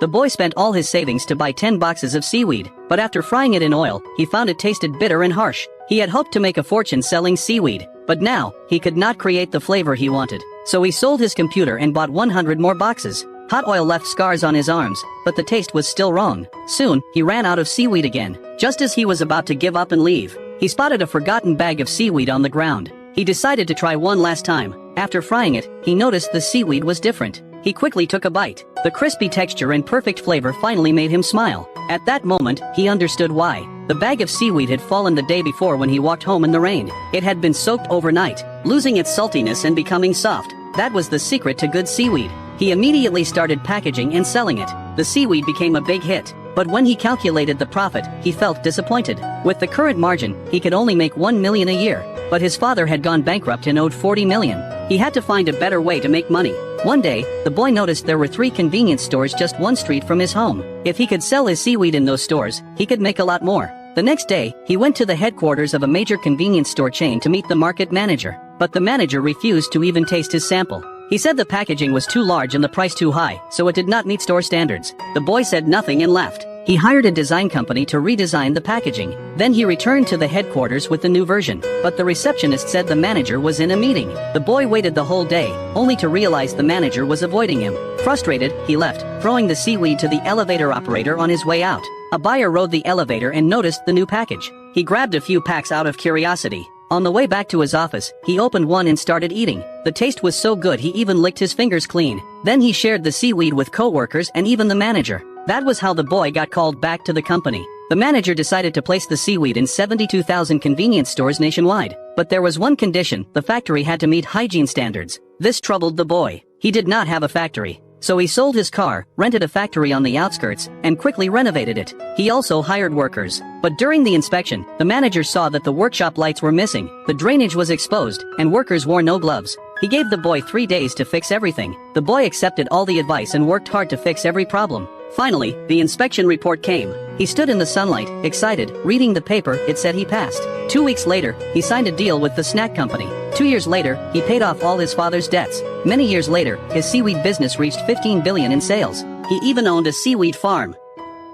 The boy spent all his savings to buy 10 boxes of seaweed, but after frying it in oil, he found it tasted bitter and harsh. He had hoped to make a fortune selling seaweed, but now, he could not create the flavor he wanted. So he sold his computer and bought 100 more boxes. Hot oil left scars on his arms, but the taste was still wrong. Soon, he ran out of seaweed again. Just as he was about to give up and leave, he spotted a forgotten bag of seaweed on the ground. He decided to try one last time. After frying it, he noticed the seaweed was different. He quickly took a bite. The crispy texture and perfect flavor finally made him smile. At that moment, he understood why. The bag of seaweed had fallen the day before when he walked home in the rain. It had been soaked overnight, losing its saltiness and becoming soft. That was the secret to good seaweed. He immediately started packaging and selling it. The seaweed became a big hit. But when he calculated the profit, he felt disappointed. With the current margin, he could only make $1 million a year. But his father had gone bankrupt and owed $40 million. He had to find a better way to make money. One day, the boy noticed there were 3 convenience stores just one street from his home. If he could sell his seaweed in those stores, he could make a lot more. The next day, he went to the headquarters of a major convenience store chain to meet the market manager. But the manager refused to even taste his sample. He said the packaging was too large and the price too high, so it did not meet store standards. The boy said nothing and left. He hired a design company to redesign the packaging. Then he returned to the headquarters with the new version. But the receptionist said the manager was in a meeting. The boy waited the whole day, only to realize the manager was avoiding him. Frustrated, he left, throwing the seaweed to the elevator operator on his way out. A buyer rode the elevator and noticed the new package. He grabbed a few packs out of curiosity. On the way back to his office, he opened one and started eating. The taste was so good he even licked his fingers clean. Then he shared the seaweed with co-workers and even the manager. That was how the boy got called back to the company. The manager decided to place the seaweed in 72,000 convenience stores nationwide. But there was one condition: the factory had to meet hygiene standards. This troubled the boy. He did not have a factory. So he sold his car, rented a factory on the outskirts, and quickly renovated it. He also hired workers. But during the inspection, the manager saw that the workshop lights were missing, the drainage was exposed, and workers wore no gloves. He gave the boy 3 days to fix everything. The boy accepted all the advice and worked hard to fix every problem. Finally, the inspection report came. He stood in the sunlight, excited, reading the paper. It said he passed. 2 weeks later, he signed a deal with the snack company. 2 years later, he paid off all his father's debts. Many years later, his seaweed business reached $15 billion in sales. He even owned a seaweed farm.